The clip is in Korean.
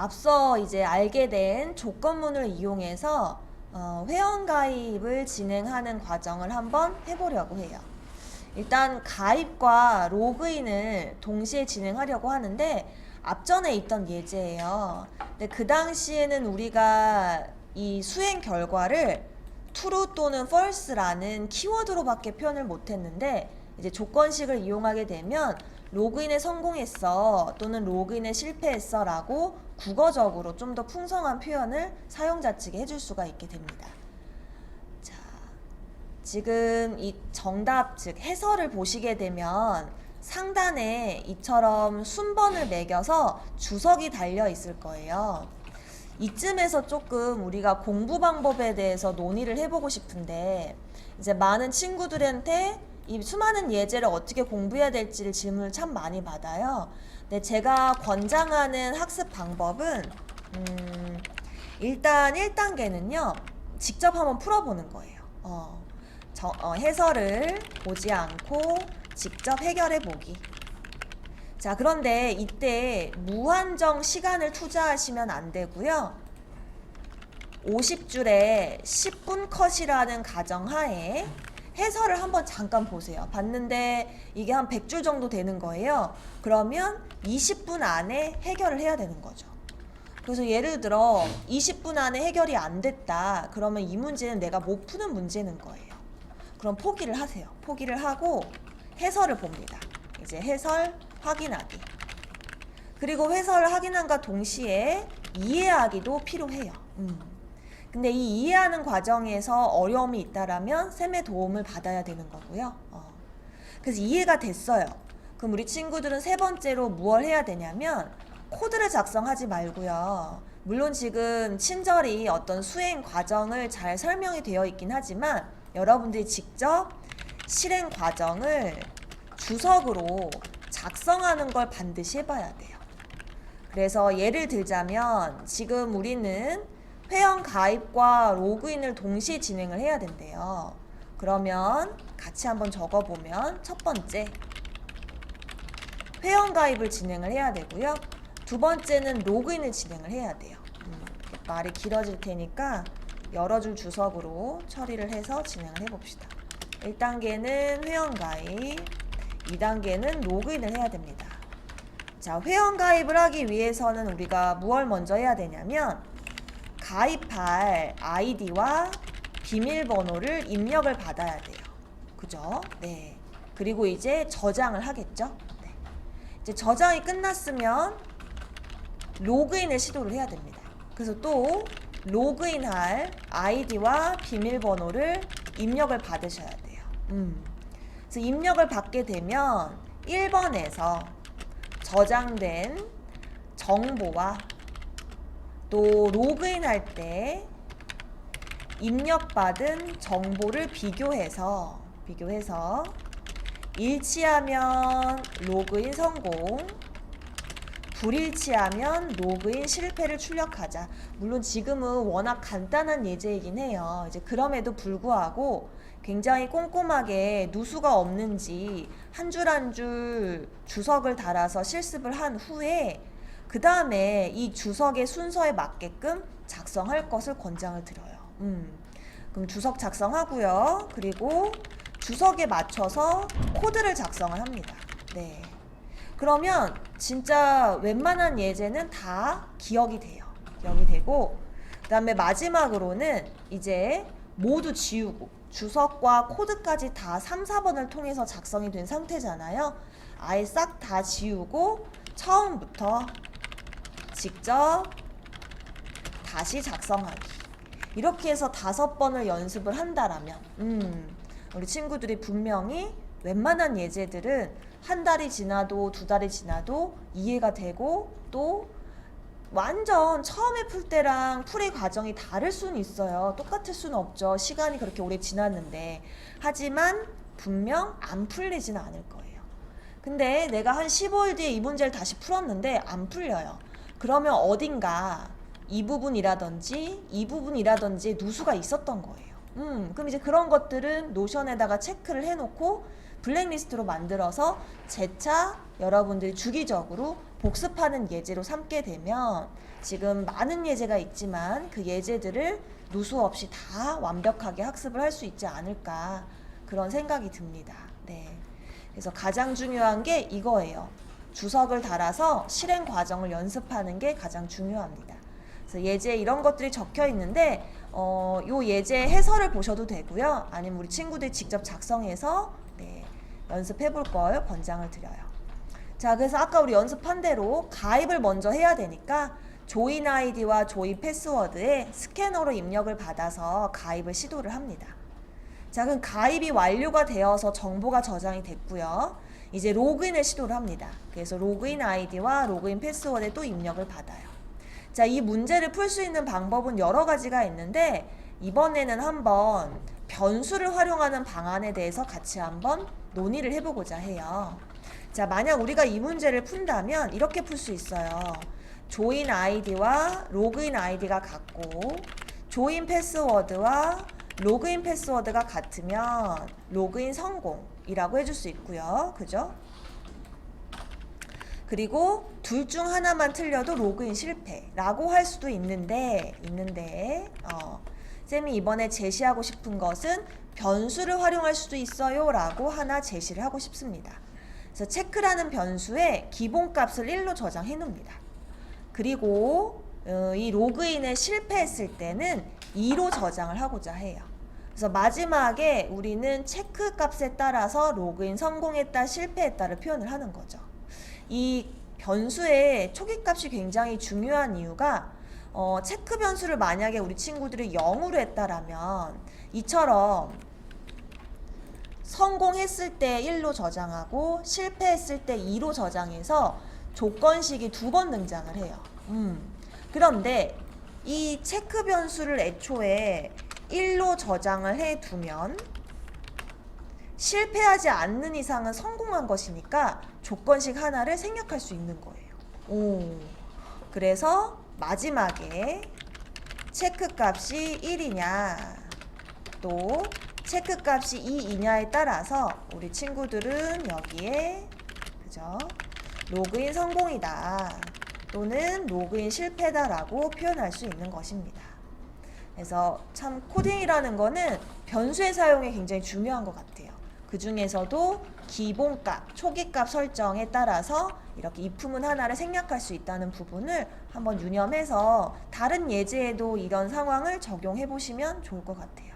앞서 이제 알게 된 조건문을 이용해서 회원가입을 진행하는 과정을 한번 해보려고 해요. 일단 가입과 로그인을 동시에 진행하려고 하는데 앞전에 있던 예제예요. 근데 그 당시에는 우리가 이 수행 결과를 true 또는 false라는 키워드로밖에 표현을 못했는데 이제 조건식을 이용하게 되면 로그인에 성공했어 또는 로그인에 실패했어 라고 국어적으로 좀 더 풍성한 표현을 사용자 측에 해줄 수가 있게 됩니다. 자, 지금 이 정답 즉 해설을 보시게 되면 상단에 이처럼 순번을 매겨서 주석이 달려 있을 거예요. 이쯤에서 조금 우리가 공부 방법에 대해서 논의를 해보고 싶은데 이제 많은 친구들한테 이 수많은 예제를 어떻게 공부해야 될지를 질문을 참 많이 받아요. 근데 제가 권장하는 학습 방법은 일단 1단계는요. 직접 한번 풀어보는 거예요. 해설을 보지 않고 직접 해결해 보기. 자, 그런데 이때 무한정 시간을 투자하시면 안 되고요. 50줄에 10분 컷이라는 가정하에 해설을 한번 잠깐 보세요. 봤는데 이게 한 100줄 정도 되는 거예요. 그러면 20분 안에 해결을 해야 되는 거죠. 그래서 예를 들어 20분 안에 해결이 안 됐다. 그러면 이 문제는 내가 못 푸는 문제는 거예요. 그럼 포기를 하세요. 포기를 하고 해설을 봅니다. 이제 해설 확인하기. 그리고 해설을 확인함과 동시에 이해하기도 필요해요. 근데 이 이해하는 과정에서 어려움이 있다라면 쌤의 도움을 받아야 되는 거고요. 그래서 이해가 됐어요. 그럼 우리 친구들은 세 번째로 무엇을 해야 되냐면 코드를 작성하지 말고요. 물론 지금 친절히 어떤 수행 과정을 잘 설명이 되어 있긴 하지만 여러분들이 직접 실행 과정을 주석으로 작성하는 걸 반드시 해봐야 돼요. 그래서 예를 들자면 지금 우리는 회원 가입과 로그인을 동시에 진행을 해야 된대요. 그러면 같이 한번 적어보면 첫 번째 회원 가입을 진행을 해야 되고요. 두 번째는 로그인을 진행을 해야 돼요. 말이 길어질 테니까 여러 줄 주석으로 처리를 해서 진행을 해봅시다. 1단계는 회원 가입, 2단계는 로그인을 해야 됩니다. 자, 회원 가입을 하기 위해서는 우리가 무엇을 먼저 해야 되냐면 가입할 아이디와 비밀번호를 입력을 받아야 돼요. 그죠? 네. 그리고 이제 저장을 하겠죠? 네. 이제 저장이 끝났으면 로그인을 시도를 해야 됩니다. 그래서 또 로그인할 아이디와 비밀번호를 입력을 받으셔야 돼요. 그래서 입력을 받게 되면 1번에서 저장된 정보와 또 로그인할 때 입력받은 정보를 비교해서 일치하면 로그인 성공, 불일치하면 로그인 실패를 출력하자. 물론 지금은 워낙 간단한 예제이긴 해요. 이제 그럼에도 불구하고 굉장히 꼼꼼하게 누수가 없는지 한 줄 한 줄 주석을 달아서 실습을 한 후에 그 다음에 이 주석의 순서에 맞게끔 작성할 것을 권장을 드려요. 그럼 주석 작성하고요. 그리고 주석에 맞춰서 코드를 작성을 합니다. 네. 그러면 진짜 웬만한 예제는 다 기억이 돼요. 기억이 되고 그 다음에 마지막으로는 이제 모두 지우고 주석과 코드까지 다 3, 4번을 통해서 작성이 된 상태잖아요. 아예 싹 다 지우고 처음부터 직접 다시 작성하기. 이렇게 해서 5번을 연습을 한다라면 우리 친구들이 분명히 웬만한 예제들은 한 달이 지나도 두 달이 지나도 이해가 되고 또 완전 처음에 풀 때랑 풀이 과정이 다를 수는 있어요. 똑같을 수는 없죠. 시간이 그렇게 오래 지났는데. 하지만 분명 안 풀리지는 않을 거예요. 근데 내가 한 15일 뒤에 이 문제를 다시 풀었는데 안 풀려요. 그러면 어딘가 이 부분이라든지 누수가 있었던 거예요. 그럼 이제 그런 것들은 노션에다가 체크를 해놓고 블랙리스트로 만들어서 재차 여러분들이 주기적으로 복습하는 예제로 삼게 되면 지금 많은 예제가 있지만 그 예제들을 누수 없이 다 완벽하게 학습을 할 수 있지 않을까 그런 생각이 듭니다. 네. 그래서 가장 중요한 게 이거예요. 주석을 달아서 실행 과정을 연습하는 게 가장 중요합니다. 그래서 예제에 이런 것들이 적혀 있는데 요 예제 해설을 보셔도 되고요. 아니면 우리 친구들이 직접 작성해서 네, 연습해 볼 걸 권장을 드려요. 자, 그래서 아까 우리 연습한 대로 가입을 먼저 해야 되니까 조인 아이디와 조인 패스워드에 스캐너로 입력을 받아서 가입을 시도를 합니다. 자, 그럼 가입이 완료가 되어서 정보가 저장이 됐고요. 이제 로그인을 시도를 합니다. 그래서 로그인 아이디와 로그인 패스워드에 또 입력을 받아요. 자, 이 문제를 풀 수 있는 방법은 여러 가지가 있는데 이번에는 한번 변수를 활용하는 방안에 대해서 같이 한번 논의를 해보고자 해요. 자, 만약 우리가 이 문제를 푼다면 이렇게 풀 수 있어요. 조인 아이디와 로그인 아이디가 같고 조인 패스워드와 로그인 패스워드가 같으면 로그인 성공이라고 해줄 수 있고요. 그죠? 그리고 둘 중 하나만 틀려도 로그인 실패라고 할 수도 있는데 쌤이 이번에 제시하고 싶은 것은 변수를 활용할 수도 있어요 라고 하나 제시를 하고 싶습니다. 그래서 체크라는 변수에 기본값을 1로 저장해 놓습니다. 그리고 이 로그인에 실패했을 때는 2로 저장을 하고자 해요. 그래서 마지막에 우리는 체크 값에 따라서 로그인 성공했다 실패했다를 표현을 하는 거죠. 이 변수의 초기 값이 굉장히 중요한 이유가 체크 변수를 만약에 우리 친구들이 0으로 했다라면 이처럼 성공했을 때 1로 저장하고 실패했을 때 2로 저장해서 조건식이 2번 등장을 해요. 그런데 이 체크 변수를 애초에 1로 저장을 해두면 실패하지 않는 이상은 성공한 것이니까 조건식 하나를 생략할 수 있는 거예요. 그래서 마지막에 체크 값이 1이냐 또 체크 값이 2이냐에 따라서 우리 친구들은 여기에 그죠? 로그인 성공이다 또는 로그인 실패다라고 표현할 수 있는 것입니다. 그래서 참 코딩이라는 거는 변수의 사용이 굉장히 중요한 것 같아요. 그 중에서도 기본값, 초기값 설정에 따라서 이렇게 if문 하나를 생략할 수 있다는 부분을 한번 유념해서 다른 예제에도 이런 상황을 적용해 보시면 좋을 것 같아요.